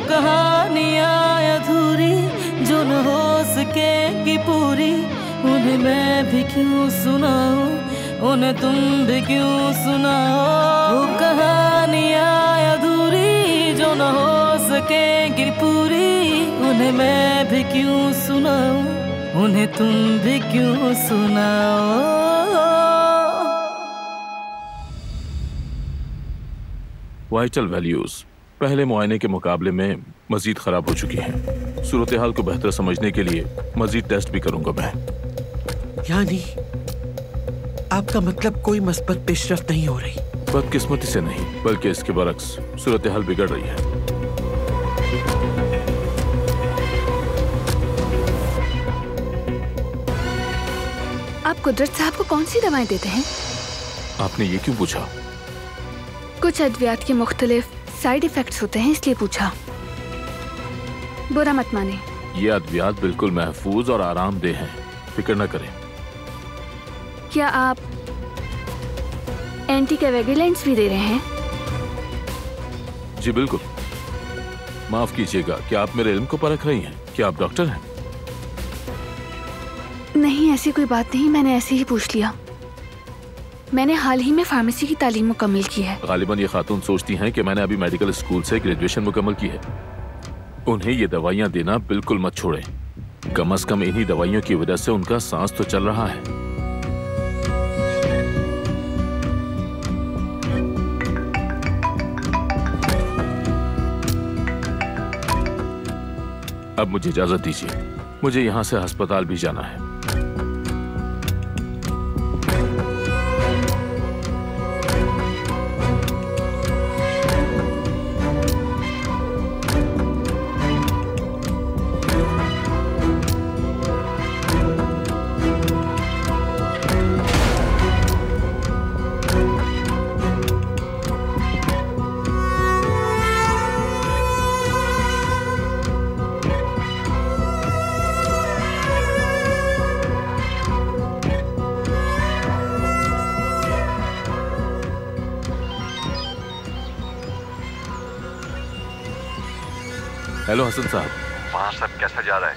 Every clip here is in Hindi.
कहानियाँ अधूरी जो न हो सकेगी पूरी, उन्हें मैं भी क्यों सुनाऊं, उन्हें तुम भी क्यों सुनाओ। वो कहानियाँ अधूरी जो न हो सकेगी पूरी, उन्हें मैं भी क्यों सुनाऊं, उन्हें तुम भी क्यों सुनाओ। वाइटल वैल्यूज पहले मुआयने के मुकाबले में मजीद खराब हो चुकी हैं। सूरत हाल को बेहतर समझने के लिए मजीद टेस्ट भी करूंगा मैं। यानी आपका मतलब कोई मस्बत पेशरफ्त नहीं हो रही? बदकिस्मती से नहीं, बल्कि इसके बरक्स सूरत हाल बिगड़ रही है। आप कुदरत साहब को कौन सी दवाएं देते हैं? आपने ये क्यों पूछा? कुछ अद्वियात के मुख्तलिफ साइड इफेक्ट्स होते हैं, इसलिए पूछा। बुरा मत माने। ये अद्वियात बिल्कुल महफूज और आरामदेह हैं, फिक्र न करें। क्या आप एंटीकोएगुलेंट्स भी दे रहे हैं? जी बिल्कुल। माफ कीजिएगा, क्या आप मेरे इल्म को परख रही हैं? क्या आप डॉक्टर हैं? नहीं, ऐसी कोई बात नहीं, मैंने ऐसे ही पूछ लिया। मैंने हाल ही में फार्मेसी की तालीम मुकम्मल की है। गालिबन ये खातून सोचती हैं कि मैंने अभी मेडिकल स्कूल से ग्रेजुएशन मुकम्मल की है। उन्हें ये दवाइयाँ देना बिल्कुल मत छोड़ें। कम से कम इन्हीं दवाइयों की वजह से उनका सांस तो चल रहा है। अब मुझे इजाजत दीजिए, मुझे यहाँ से अस्पताल भी जाना है। हेलो हसन साहब। वहाँ सब कैसा जा रहा है?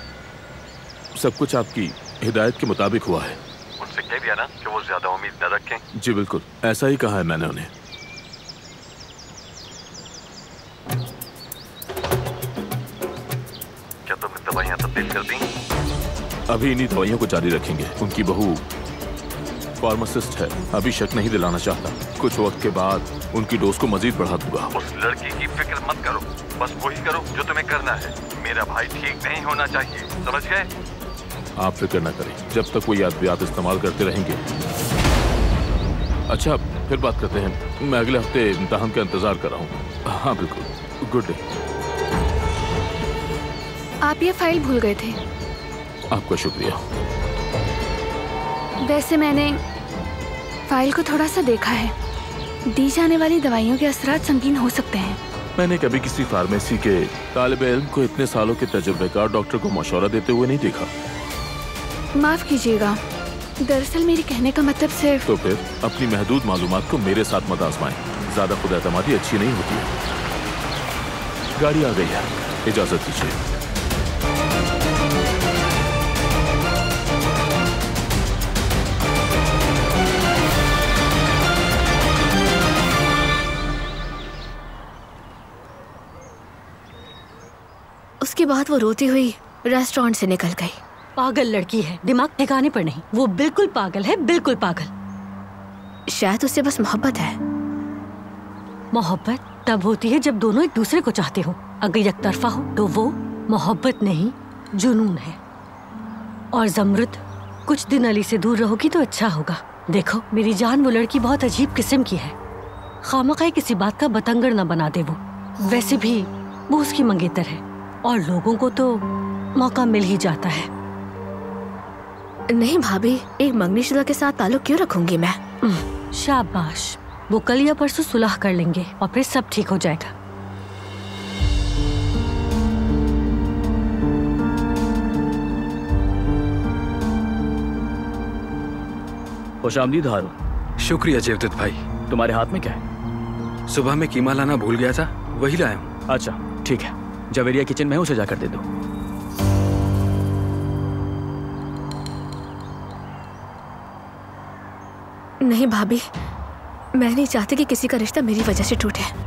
सब कुछ आपकी हिदायत के मुताबिक हुआ है। उनसे कह दिया ना कि वो ज्यादा उम्मीद न रखें। जी बिल्कुल, ऐसा ही कहा है मैंने उन्हें। क्या तुमने दवाइयाँ तब्दील कर दी? अभी इन्हीं दवाइयों को जारी रखेंगे। उनकी बहू फार्मासिस्ट है, अभी शक नहीं दिलाना चाहता। कुछ वक्त के बाद उनकी डोज को मजीद बढ़ा दूंगा। उस लड़की की फिक्र मत करो, बस वही करो जो तुम्हें करना है। मेरा भाई ठीक नहीं होना चाहिए, समझ गए? आप फिक्र न करें, जब तक वो ये अद्वियात इस्तेमाल करते रहेंगे। अच्छा, फिर बात करते हैं। मैं अगले हफ्ते इम्तिहान का इंतजार कर रहा हूँ। हाँ बिल्कुल, गुड डे। आप ये फाइल भूल गए थे। आपका शुक्रिया। वैसे मैंने फाइल को थोड़ा सा देखा है। दी जाने वाली दवाइयों के असरात संगीन हो सकते हैं। मैंने कभी किसी फार्मेसी के तालिब इल्म को इतने सालों के तजुर्बेकार डॉक्टर को मशवरा देते हुए नहीं देखा। माफ कीजिएगा, दरअसल मेरे कहने का मतलब सिर्फ। तो फिर अपनी महदूद मालूमात को मेरे साथ मत आजमाएं। ज्यादा खुद एतमादी अच्छी नहीं होती है। गाड़ी आ गई है, इजाजत दीजिए। उसके बाद वो रोती हुई रेस्टोरेंट से निकल गई। पागल लड़की है, दिमाग ठिकाने पर नहीं। वो बिल्कुल पागल है, बिल्कुल पागल। शायद उससे बस मोहब्बत है। मोहब्बत तब होती है जब दोनों एक दूसरे को चाहते हो। अगर एक तरफा हो तो वो मोहब्बत नहीं, जुनून है। और ज़मरुद, कुछ दिन अली से दूर रहोगी तो अच्छा होगा। देखो मेरी जान, वो लड़की बहुत अजीब किस्म की है। खामखा किसी बात का बतंगड़ न बना दे। वो वैसे भी वो उसकी मंगेतर है और लोगों को तो मौका मिल ही जाता है। नहीं भाभी, एक मंगनीशुदा के साथ ताल्लुक क्यों रखूंगी मैं? शाबाश, वो कल या परसों सुलह कर लेंगे और फिर सब ठीक हो जाएगा। खुशामदीद हारून। शुक्रिया जेवदत भाई। तुम्हारे हाथ में क्या है? सुबह में कीमा लाना भूल गया था, वही लाया हूँ। अच्छा ठीक है। जवेरिया किचन में है, उसे जाकर दे दो। नहीं भाभी, मैं नहीं चाहती कि किसी का रिश्ता मेरी वजह से टूटे।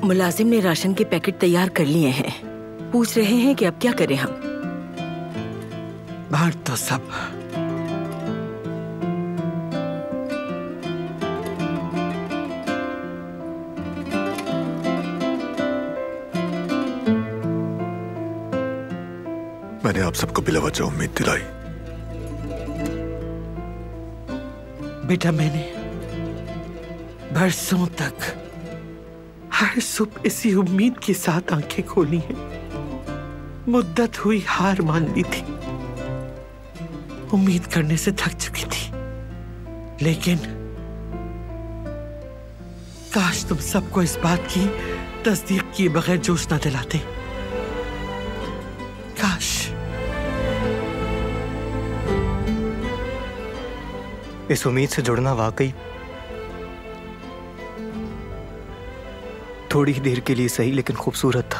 मुलाजिम ने राशन के पैकेट तैयार कर लिए हैं। पूछ रहे हैं कि अब क्या करें हम। बांट तो सब। मैंने आप सबको बिलावजह उम्मीद दिलाई। बेटा, मैंने बरसों तक हर सुबह इसी उम्मीद के साथ आंखें खोली हैं। मुद्दत हुई हार मान ली थी, उम्मीद करने से थक चुकी थी, लेकिन काश तुम सबको इस बात की तस्दीक किए बगैर जोश न दिलाते। काश। इस उम्मीद से जुड़ना वाकई थोड़ी ही देर के लिए सही लेकिन खूबसूरत था।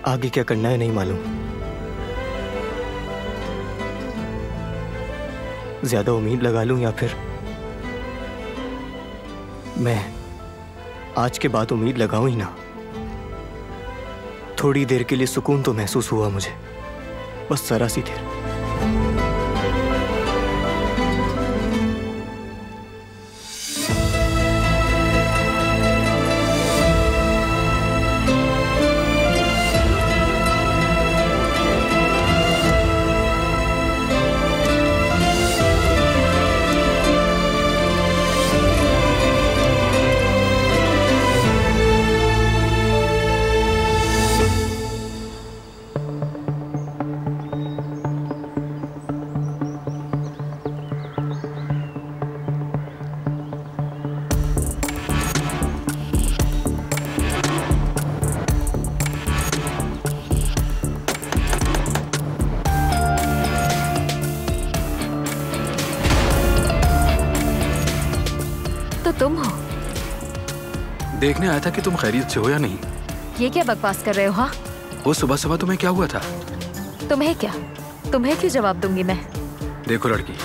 आगे क्या करना है नहीं मालूम। ज्यादा उम्मीद लगा लूं या फिर मैं आज के बाद उम्मीद लगाऊं ही ना। थोड़ी देर के लिए सुकून तो महसूस हुआ मुझे, बस जरा सी देर। तुम हो? देखने आया था कि तुम खैरियत से हो या नहीं। ये क्या बकवास कर रहे हो? हाँ, वो सुबह सुबह तुम्हें क्या हुआ था? तुम्हें क्या? तुम्हें क्यों जवाब दूंगी मैं? देखो लड़की,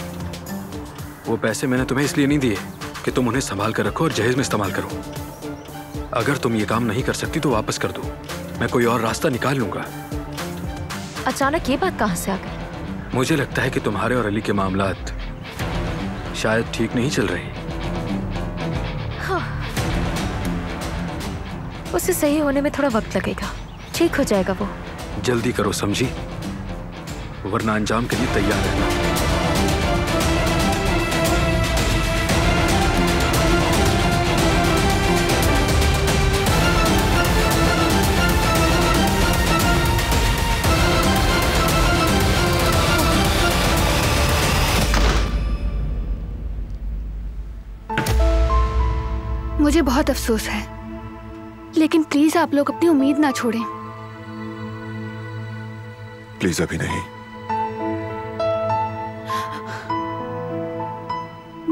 वो पैसे मैंने तुम्हें इसलिए नहीं दिए कि तुम उन्हें संभाल कर रखो और जहेज में इस्तेमाल करो। अगर तुम ये काम नहीं कर सकती तो वापस कर दो, मैं कोई और रास्ता निकाल लूंगा। अचानक ये बात कहाँ से आ गई? मुझे लगता है कि तुम्हारे और अली के मामलात शायद ठीक नहीं चल रहे। उसे सही होने में थोड़ा वक्त लगेगा, ठीक हो जाएगा वो। जल्दी करो समझी, वरना अंजाम के लिए तैयार रहना। मुझे बहुत अफसोस है, लेकिन प्लीज आप लोग अपनी उम्मीद ना छोड़ें। प्लीज अभी नहीं।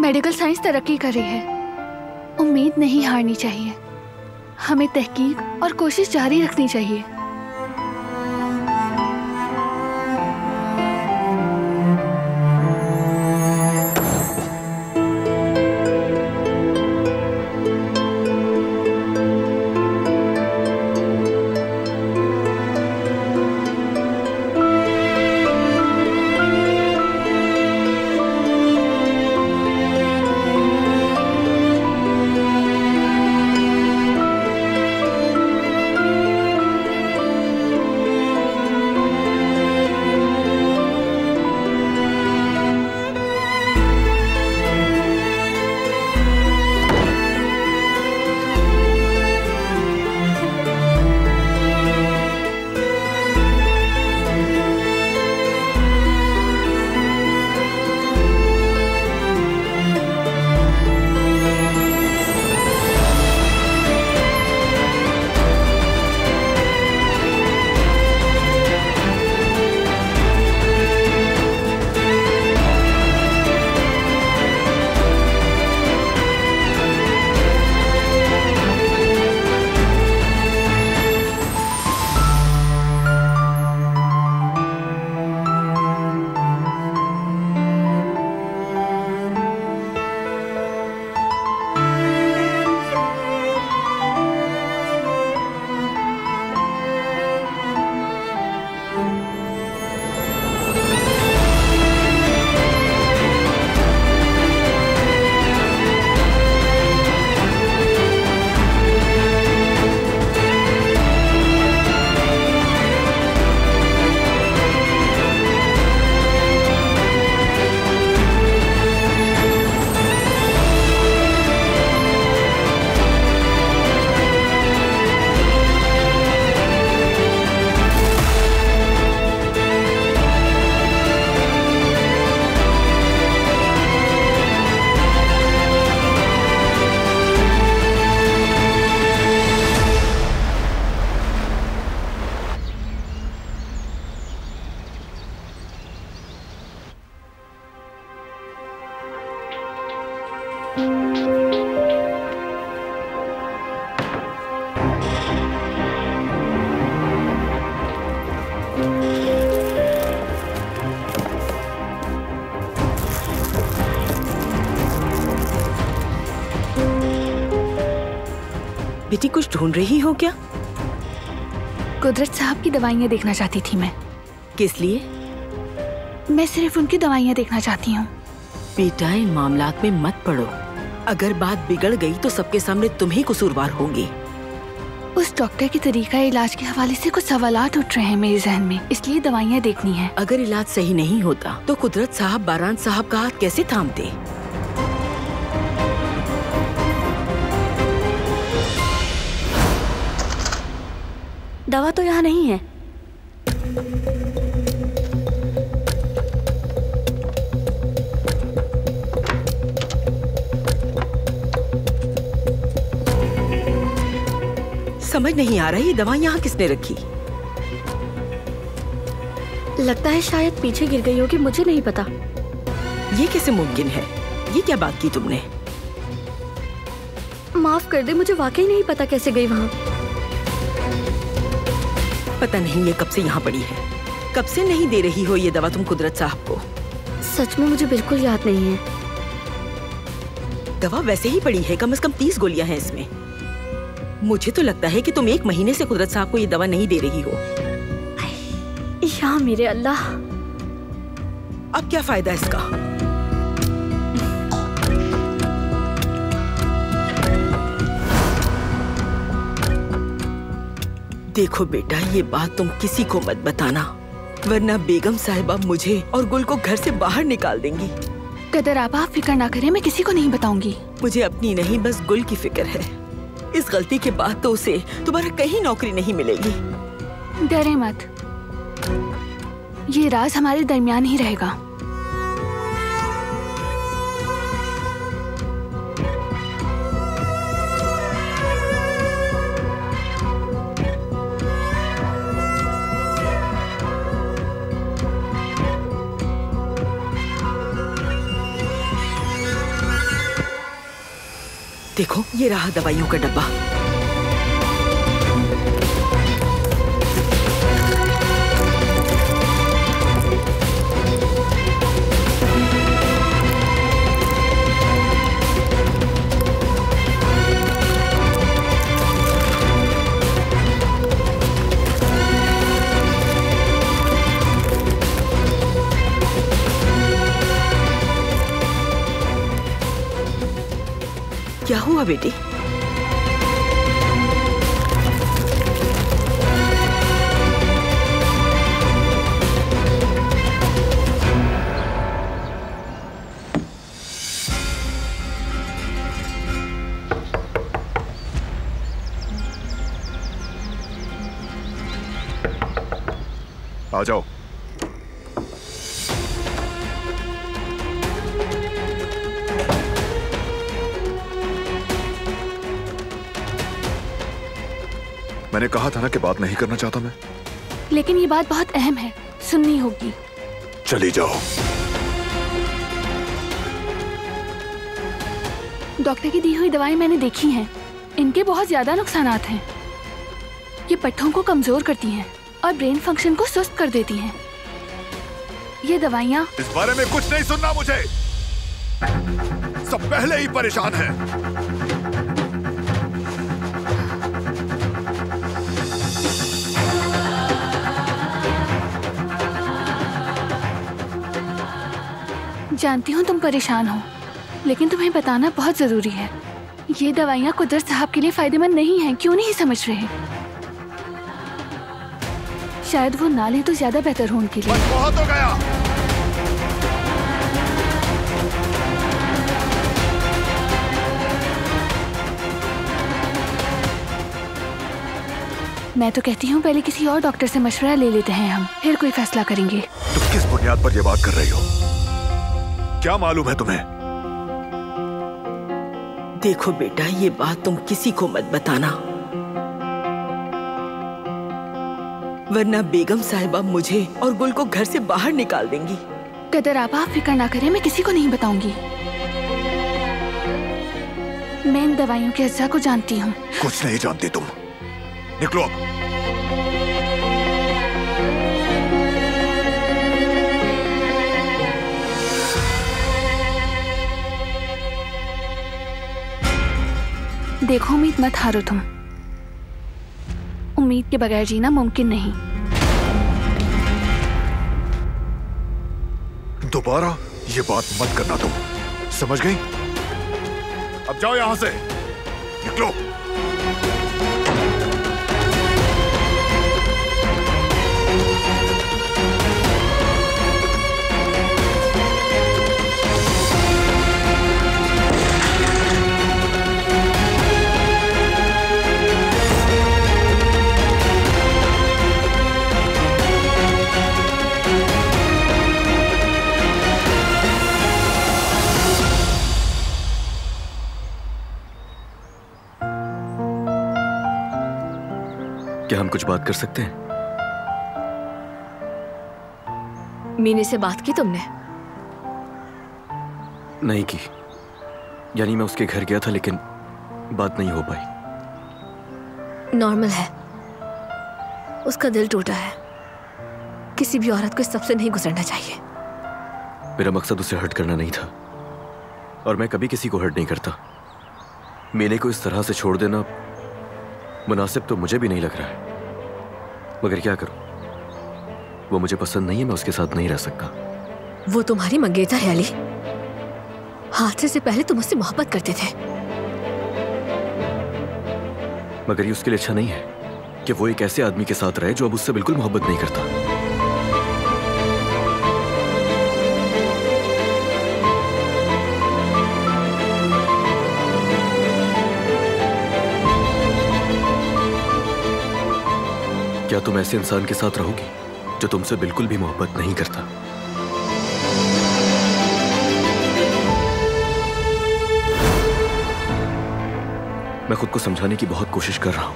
मेडिकल साइंस तरक्की कर रही है, उम्मीद नहीं हारनी चाहिए। हमें तहकीक और कोशिश जारी रखनी चाहिए। बेटी कुछ ढूंढ रही हो क्या? कुदरत साहब की दवाइयाँ देखना चाहती थी मैं। किस लिए? मैं सिर्फ उनकी दवाइयाँ देखना चाहती हूँ। बेटा इन मामलात में मत पड़ो। अगर बात बिगड़ गई तो सबके सामने तुम ही कसूरवार होंगी। उस डॉक्टर की तरीका इलाज के हवाले से कुछ सवालात उठ रहे हैं मेरे जहन में, इसलिए दवाइयाँ देखनी है। अगर इलाज सही नहीं होता तो कुदरत साहब बारान साहब का हाथ कैसे थामते? दवा तो यहाँ नहीं है। समझ नहीं आ रहा ये दवा यहाँ किसने रखी? लगता है शायद पीछे गिर गई होगी, मुझे नहीं पता। ये कैसे मुमकिन है? ये क्या बात की तुमने? माफ कर दे, मुझे वाकई नहीं पता कैसे गई वहाँ। पता नहीं ये कब से यहाँ पड़ी है। कब से नहीं दे रही हो ये दवा तुम कुदरत साहब को? सच में मुझे बिल्कुल याद नहीं है। दवा वैसे ही पड़ी है, कम से कम 30 गोलियां हैं इसमें। मुझे तो लगता है कि तुम 1 महीने से कुदरत साहब को ये दवा नहीं दे रही हो। या मेरे अल्लाह, अब क्या फायदा इसका? देखो बेटा, ये बात तुम किसी को मत बताना, वरना बेगम साहिबा मुझे और गुल को घर से बाहर निकाल देंगी। कदर आपा, आप फिक्र ना करें, मैं किसी को नहीं बताऊंगी। मुझे अपनी नहीं, बस गुल की फिक्र है। इस गलती के बाद तो उसे तुम्हारा कहीं नौकरी नहीं मिलेगी। डरे मत, ये राज हमारे दरमियान ही रहेगा। देखो, ये रहा दवाइयों का डब्बा। क्या हुआ बेटी? आ जाओ। मैंने कहा था ना कि बात नहीं करना चाहता मैं। लेकिन ये बात बहुत अहम है, सुननी होगी। चली जाओ। डॉक्टर की दी हुई दवाएं मैंने देखी हैं, इनके बहुत ज्यादा नुकसानात हैं। ये पट्टों को कमजोर करती हैं और ब्रेन फंक्शन को सुस्त कर देती हैं। ये दवाइयाँ इस बारे में कुछ नहीं सुनना मुझे। सब पहले ही परेशान हैं। जानती हूँ तुम परेशान हो, लेकिन तुम्हें बताना बहुत जरूरी है। ये दवाइयाँ कुदरत साहब के लिए फायदेमंद नहीं हैं, क्यों नहीं समझ रहे? शायद वो ना लें तो ज्यादा बेहतर हो उनके लिए। बहुत हो गया। मैं तो कहती हूँ पहले किसी और डॉक्टर से मशवरा ले लेते हैं हम, फिर कोई फैसला करेंगे। तुम किस बुनियाद पर ये बात कर रही हो? क्या मालूम है तुम्हें? देखो बेटा, ये बात तुम किसी को मत बताना, वरना बेगम साहिबा मुझे और गुल को घर से बाहर निकाल देंगी। कदर आप फिक्र ना करें, मैं किसी को नहीं बताऊंगी। मैं इन दवाइयों के अज्जा को जानती हूँ। कुछ नहीं जानती तुम, निकलो अब। देखो उम्मीद मत हारो तुम। उम्मीद के बगैर जीना मुमकिन नहीं। दोबारा ये बात मत करना तुम, समझ गई? अब जाओ यहां से, निकलो। क्या हम कुछ बात कर सकते हैं? मीने से बात की तुमने? नहीं की। यानी मैं उसके घर गया था लेकिन बात नहीं हो पाई। नॉर्मल है, उसका दिल टूटा है। किसी भी औरत को इस सबसे नहीं गुजरना चाहिए। मेरा मकसद उसे हर्ट करना नहीं था और मैं कभी किसी को हर्ट नहीं करता। मीने को इस तरह से छोड़ देना मुनासिब तो मुझे भी नहीं लग रहा है, मगर क्या करूं? वो मुझे पसंद नहीं है, मैं उसके साथ नहीं रह सकता। वो तुम्हारी मंगेतर है अली। हादसे से पहले तुम उससे मोहब्बत करते थे। मगर ये उसके लिए अच्छा नहीं है कि वो एक ऐसे आदमी के साथ रहे जो अब उससे बिल्कुल मोहब्बत नहीं करता। क्या तुम ऐसे इंसान के साथ रहोगी जो तुमसे बिल्कुल भी मोहब्बत नहीं करता? मैं खुद को समझाने की बहुत कोशिश कर रहा हूं,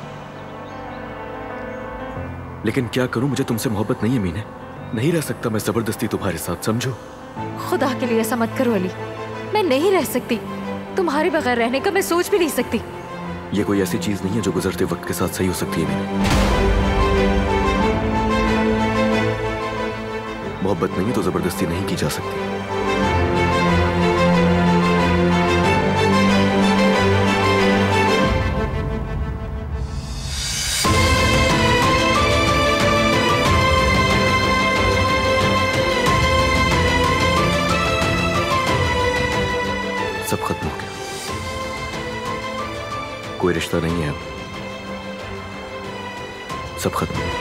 लेकिन क्या करूं? मुझे तुमसे मोहब्बत नहीं है मीने। नहीं रह सकता मैं जबरदस्ती तुम्हारे साथ, समझो? खुदा के लिए ऐसा मत करो अली। मैं नहीं रह सकती। तुम्हारे बगैर रहने का मैं सोच भी नहीं सकती। ये कोई ऐसी चीज नहीं है जो गुजरते वक्त के साथ सही हो सकती है मीने। मोहब्बत नहीं है तो जबरदस्ती नहीं की जा सकती। सब खत्म हो गया, कोई रिश्ता नहीं है अब, सब खत्म।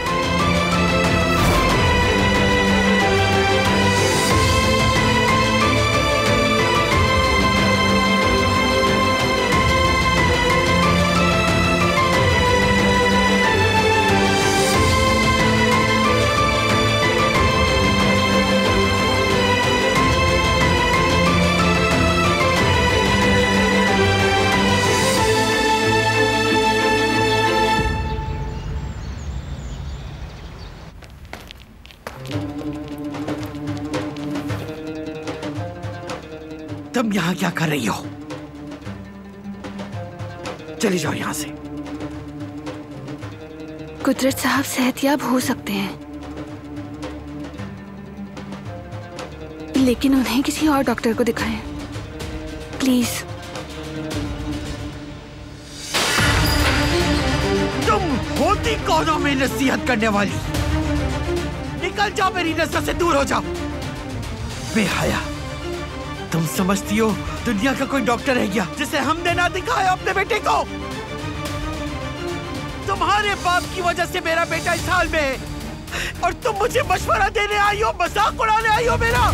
तुम यहाँ क्या कर रही हो? चली जाओ यहाँ से। कुदरत साहब सेहतयाब हो सकते हैं, लेकिन उन्हें किसी और डॉक्टर को दिखाएं प्लीज। तुम होती कौन हो मेरी नसीहत करने वाली? निकल जाओ, मेरी नजर से दूर हो जाओ। बेहया, तुम समझती हो दुनिया का कोई डॉक्टर है क्या जिसे हमने ना दिखाया अपने बेटे को? तुम्हारे बाप की वजह से मेरा बेटा इस हाल में है और तुम मुझे मशवरा देने आई हो, मजाक उड़ाने आई हो मेरा।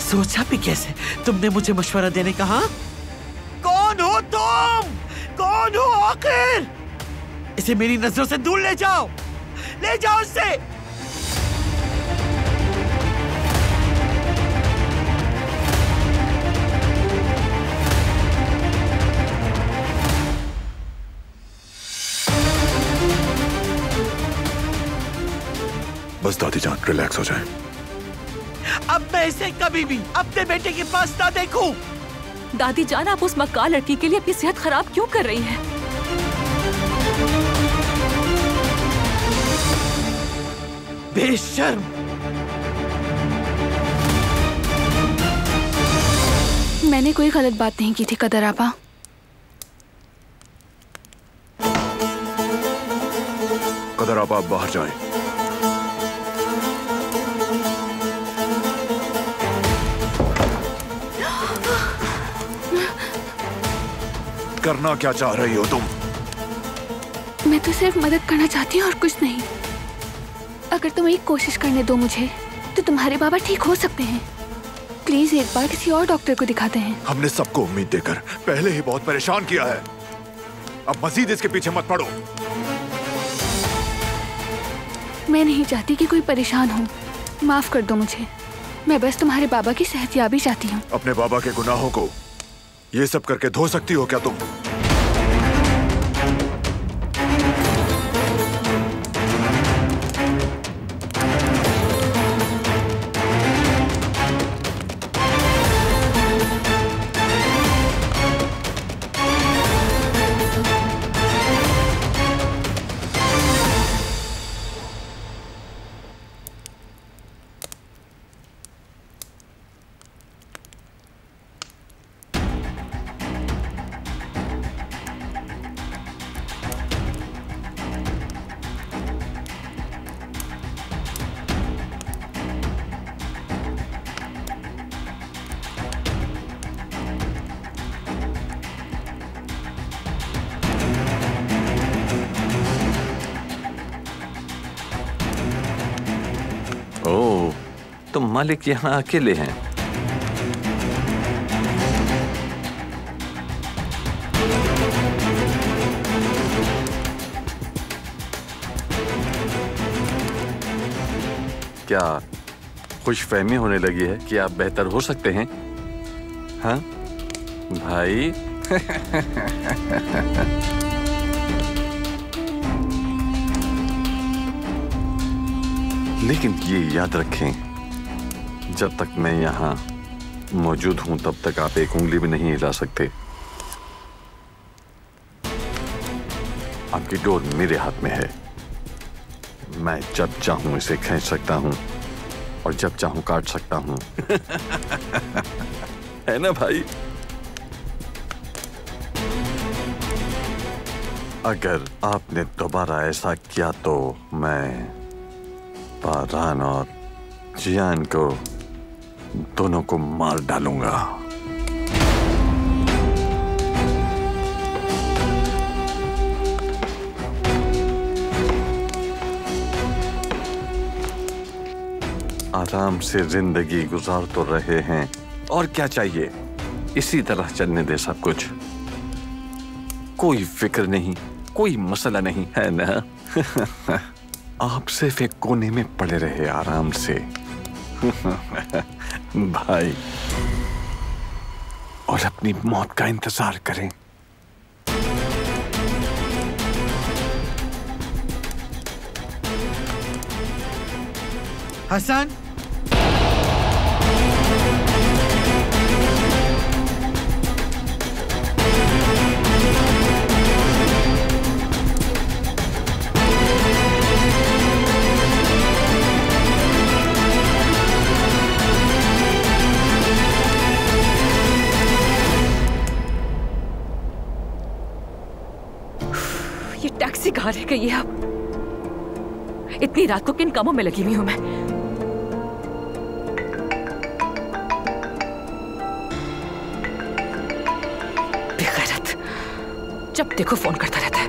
सोचा भी कैसे तुमने मुझे मशवरा देने का? हाँ, कौन हो तुम? कौन हो आखिर? इसे मेरी नजरों से दूर ले जाओ, ले जाओ इसे। बस दादी जान रिलैक्स हो जाए। अब मैं इसे कभी भी अपने बेटे के पास ना देखूं। दादी जान, आप उस मक्कार लड़की के लिए अपनी सेहत खराब क्यों कर रही हैं? बेशर्म। मैंने कोई गलत बात नहीं की थी कदर आपा। कदर आप बाहर जाएं। करना क्या चाह रही हो तुम? मैं तो सिर्फ मदद करना चाहती हूँ और कुछ नहीं। अगर तुम एक कोशिश करने दो मुझे, तो तुम्हारे बाबा ठीक हो सकते हैं। प्लीज एक बार किसी और डॉक्टर को दिखाते हैं। हमने सबको उम्मीद देकर पहले ही बहुत परेशान किया है। अब मजीद इसके पीछे मत पड़ो। मैं नहीं चाहती कि कोई परेशान हो। माफ कर दो मुझे। मैं बस तुम्हारे बाबा की सेहतयाबी चाहती हूँ। अपने बाबा के गुनाहों को ये सब करके धो सकती हो क्या तुम? ओह, तो मालिक यहाँ अकेले हैं। क्या खुशफहमी होने लगी है कि आप बेहतर हो सकते हैं? हाँ भाई। लेकिन ये याद रखें, जब तक मैं यहाँ मौजूद हूं तब तक आप एक उंगली भी नहीं हिला सकते। आपकी डोर मेरे हाथ में है। मैं जब चाहूं इसे खींच सकता हूं और जब चाहूं काट सकता हूं। है ना भाई? अगर आपने दोबारा ऐसा किया तो मैं पारान और जियान को दोनों को मार डालूंगा। आराम से जिंदगी गुजार तो रहे हैं, और क्या चाहिए? इसी तरह चलने दे सब कुछ। कोई फिक्र नहीं, कोई मसला नहीं, है ना? आप सिर्फ एक कोने में पड़े रहे आराम से। भाई, और अपनी मौत का इंतजार करें। हसन, टैक्सी कहाँ रह गई है अब? इतनी रात को किन कामों में लगी हुई हूं मैं? बेगैरत, जब देखो फोन करता रहता है।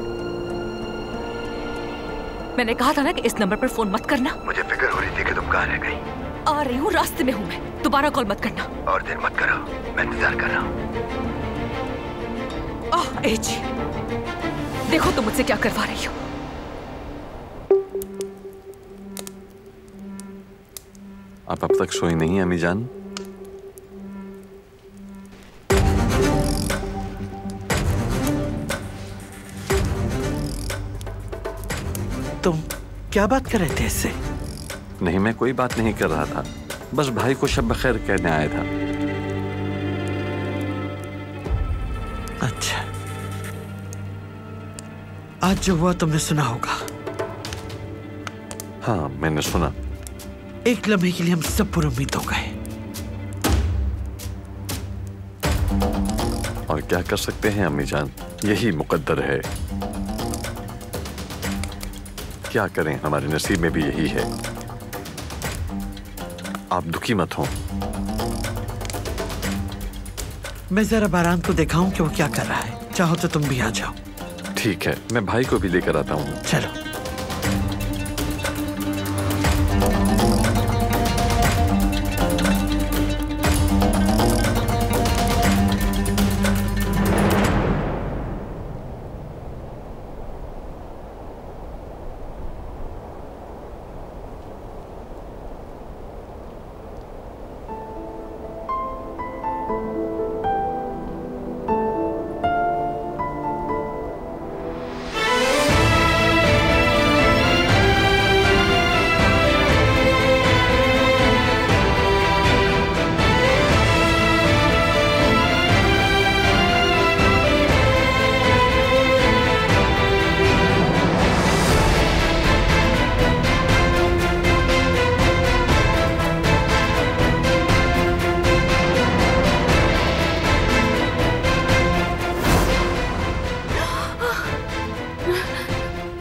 मैंने कहा था ना कि इस नंबर पर फोन मत करना। मुझे फिक्र हो रही थी कि तुम कहाँ रह गई। आ रही हूँ, रास्ते में हूँ मैं। दोबारा कॉल मत करना। और देर मत करो, मैं इंतजार कर रहा हूँ। एजी, देखो तुम मुझसे क्या करवा रही हो। आप अब तक सोई नहीं अम्मी जान? तुम क्या बात कर रहे थे इससे? नहीं, मैं कोई बात नहीं कर रहा था, बस भाई को शब बखैर कहने आया था। अच्छा, आज जो हुआ तुमने सुना होगा। हाँ, मैंने सुना। एक लम्हे के लिए हम सब पुरुम्मीद हो गए। और क्या कर सकते हैं अम्मी जान, यही मुकद्दर है। क्या करें, हमारे नसीब में भी यही है। आप दुखी मत हो। मैं जरा बारान को दिखाऊं कि वो क्या कर रहा है। चाहो तो तुम भी आ जाओ। ठीक है, मैं भाई को भी लेकर आता हूँ। चलो।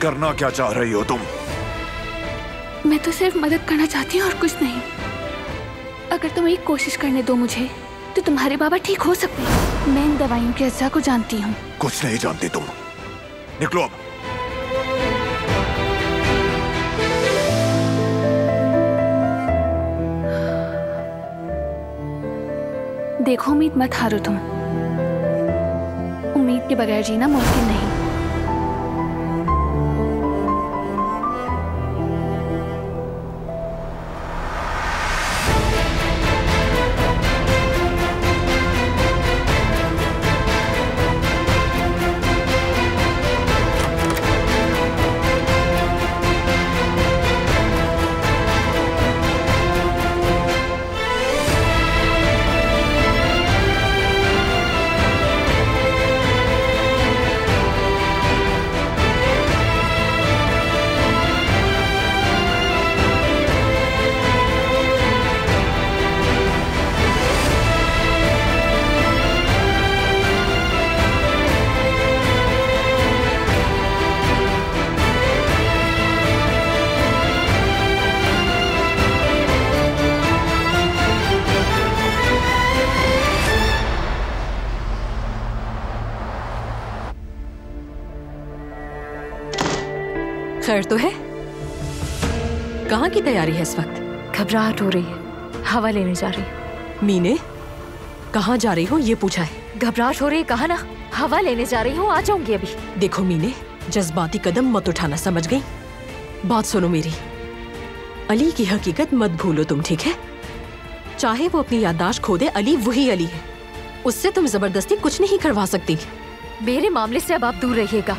करना क्या चाह रही हो तुम? मैं तो सिर्फ मदद करना चाहती हूँ और कुछ नहीं। अगर तुम एक कोशिश करने दो मुझे, तो तुम्हारे बाबा ठीक हो सकते हैं। मैं इन दवाइयों के अज्जा को जानती हूँ। कुछ नहीं जानती तुम। निकलो अब। देखो, उम्मीद मत हारो तुम। उम्मीद के बगैर जीना मुमकिन नहीं। खैर तो है? कहाँ की तैयारी है इस वक्त? घबराहट हो रही है, हवा लेने जा रही हूँ। मीने, कहाँ जा रही हो ये पूछा है। घबराहट हो रही है, कहा ना, हवा लेने जा रही हूँ, आ जाऊंगी अभी। देखो मीने, जज्बाती कदम मत उठाना, समझ गई? बात सुनो मेरी, अली की हकीकत मत भूलो तुम, ठीक है? चाहे वो अपनी याददाश्त खो दे, अली वही अली है। उससे तुम जबरदस्ती कुछ नहीं करवा सकती। मेरे मामले से अब आप दूर रहिएगा।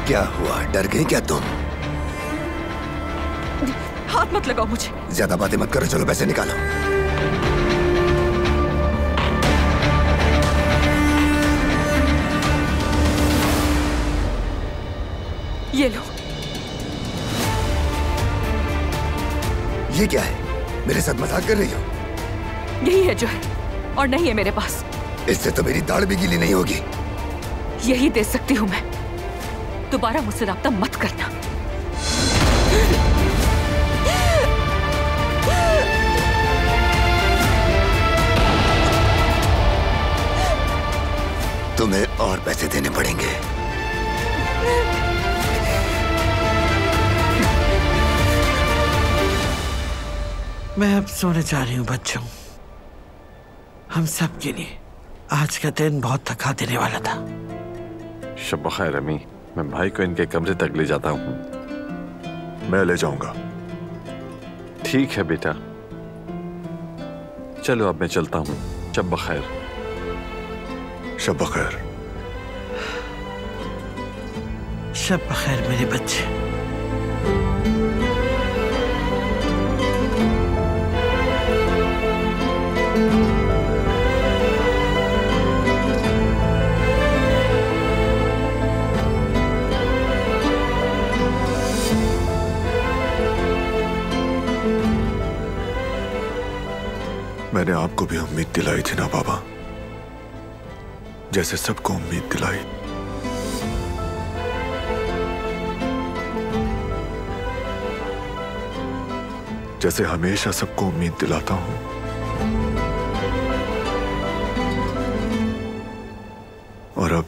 क्या हुआ, डर गई क्या तुम? हाथ मत लगाओ मुझे। ज्यादा बातें मत करो, चलो पैसे निकालो। ये लो। ये क्या है? मेरे साथ मजाक कर रही हो? यही है जो है, और नहीं है मेरे पास। इससे तो मेरी दाढ़ भी गीली नहीं होगी। यही दे सकती हूँ मैं। दोबारा मुझसे राब्ता मत करना। तुम्हें और पैसे देने पड़ेंगे। मैं अब सोने जा रही हूँ बच्चों। हम सब के लिए आज का दिन बहुत थका देने वाला था। शब खैर अम्मी, मैं भाई को इनके कमरे तक ले जाता हूँ। मैं ले जाऊंगा। ठीक है बेटा, चलो अब मैं चलता हूँ। शब खैर। शब खैर। शब खैर मेरे बच्चे। मैंने आपको भी उम्मीद दिलाई थी ना बाबा, जैसे सबको उम्मीद दिलाई। जैसे हमेशा सबको उम्मीद दिलाता हूं। और अब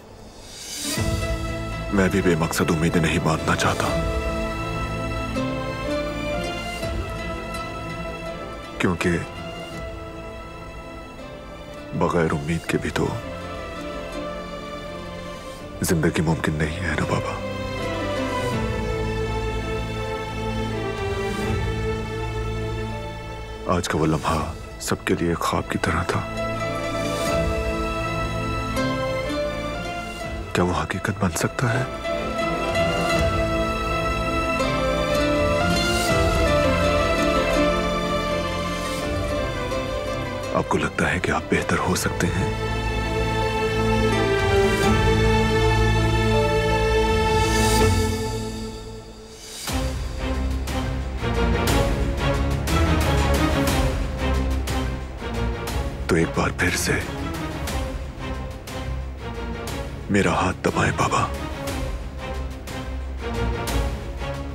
मैं भी बेमकसद उम्मीदें नहीं बांधना चाहता, क्योंकि बगैर उम्मीद के भी तो जिंदगी मुमकिन नहीं है ना बाबा। आज का वो लम्हा सबके लिए ख्वाब की तरह था। क्या वो हकीकत बन सकता है? आपको लगता है कि आप बेहतर हो सकते हैं? तो एक बार फिर से मेरा हाथ दबाएं बाबा।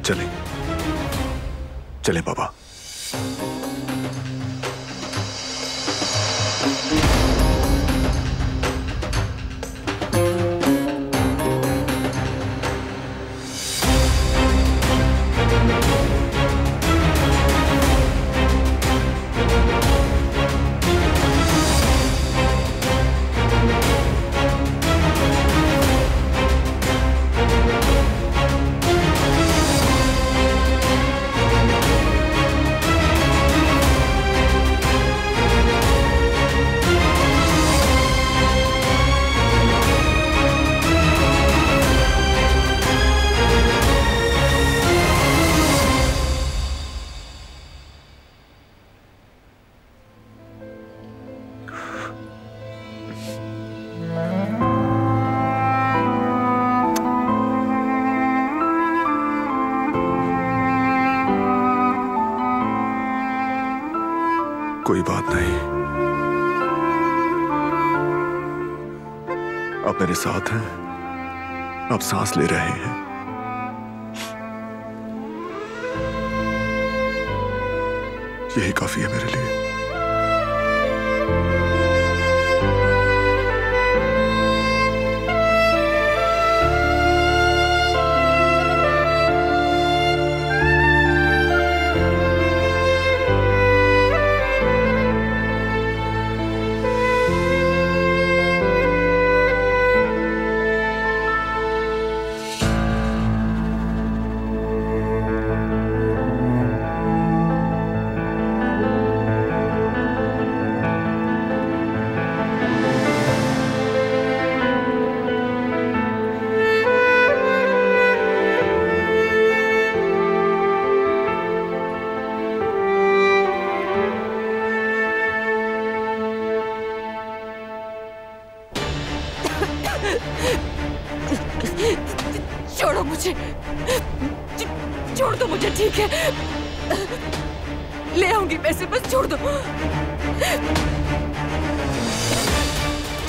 चलें, चलें बाबा। कोई बात नहीं, आप मेरे साथ हैं, आप सांस ले रहे हैं। यही काफी है मेरे लिए। छोड़ो मुझे, छोड़ दो मुझे, ठीक है? ले आऊंगी पैसे, बस छोड़ दो,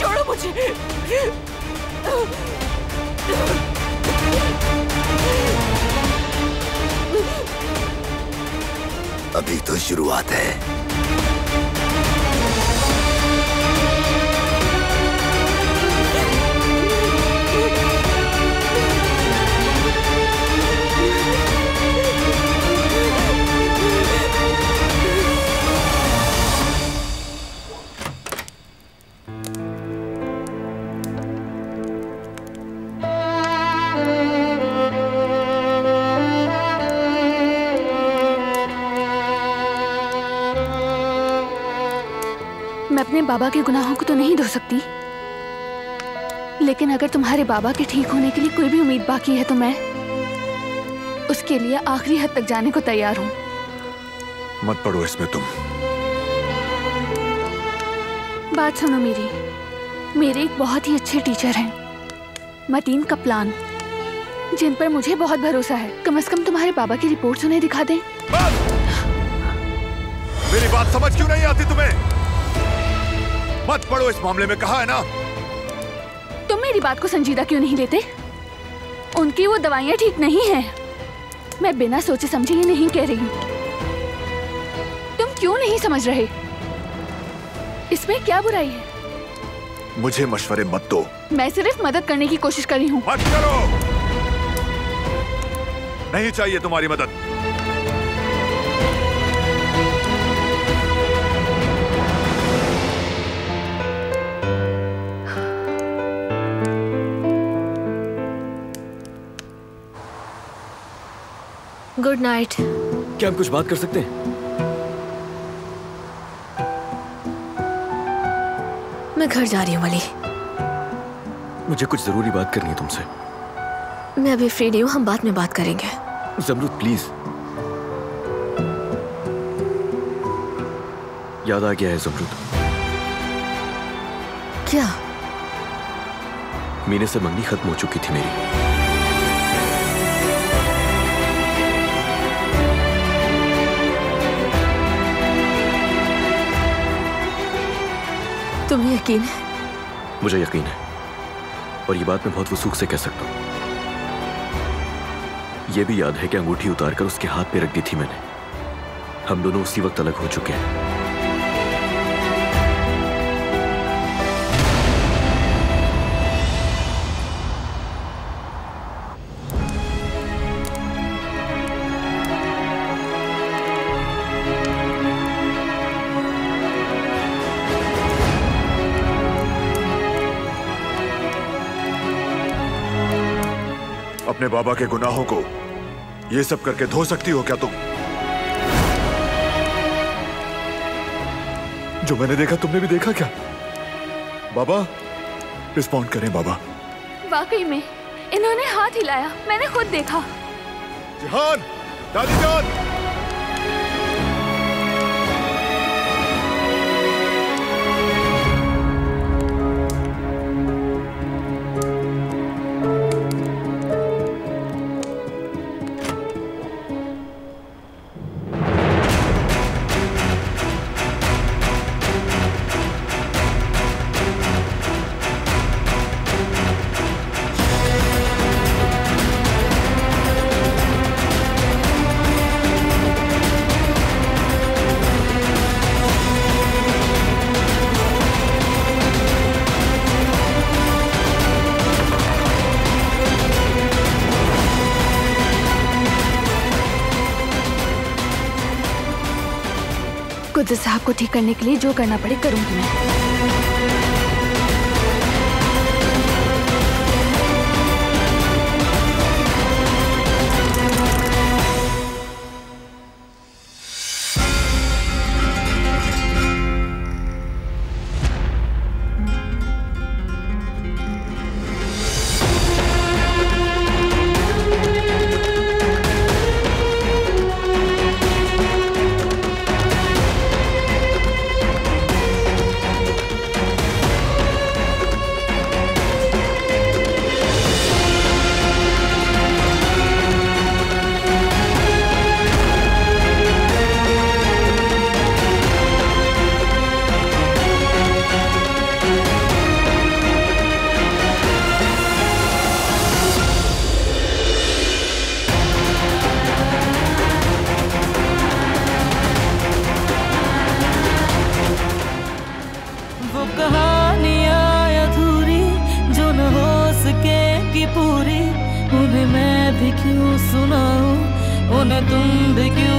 छोड़ो मुझे। अभी तो शुरुआत है। मैं अपने बाबा के गुनाहों को तो नहीं धो सकती, लेकिन अगर तुम्हारे बाबा के ठीक होने के लिए कोई भी उम्मीद बाकी है तो मैं उसके लिए आखिरी हद तक जाने को तैयार हूँ। मत पड़ो इसमें तुम। बात सुनो मेरे एक बहुत ही अच्छे टीचर हैं, मतीन कप्लान, जिन पर मुझे बहुत भरोसा है। कम से कम तुम्हारे बाबा की रिपोर्ट उन्हें दिखा दें। मेरी बात समझ क्यों नहीं आती तुम्हें? मत पड़ो इस मामले में, कहा है ना। तुम मेरी बात को संजीदा क्यों नहीं लेते? उनकी वो दवाइयाँ ठीक नहीं हैं। मैं बिना सोचे समझे ये नहीं कह रही। तुम क्यों नहीं समझ रहे? इसमें क्या बुराई है? मुझे मशवरे मत दो। मैं सिर्फ मदद करने की कोशिश कर रही हूँ। मत करो, नहीं चाहिए तुम्हारी मदद। Good night. क्या हम कुछ बात कर सकते हैं? मैं घर जा रही हूँ अली। मुझे कुछ जरूरी बात करनी है तुमसे। मैं अभी फ्री नहीं हूँ, हम बाद में बात करेंगे। जमरुद प्लीज। याद आ गया है जमरुद। क्या? मीने से मंगनी खत्म हो चुकी थी मेरी। तुम्हें यकीन है? मुझे यकीन है, और ये बात मैं बहुत वसूख से कह सकता हूँ। ये भी याद है कि अंगूठी उतारकर उसके हाथ पे रख दी थी मैंने। हम दोनों उसी वक्त अलग हो चुके हैं। अपने बाबा के गुनाहों को ये सब करके धो सकती हो क्या तुम? जो मैंने देखा तुमने भी देखा क्या? बाबा रिस्पॉन्ड करें बाबा। वाकई में इन्होंने हाथ हिलाया, मैंने खुद देखा। जिहान, दादी जान। कुद्दुस साहब को ठीक करने के लिए जो करना पड़े करूंगी मैं। की पूरी उन्हें मैं भी क्यों सुनाऊं, उन्हें तुम भी क्यों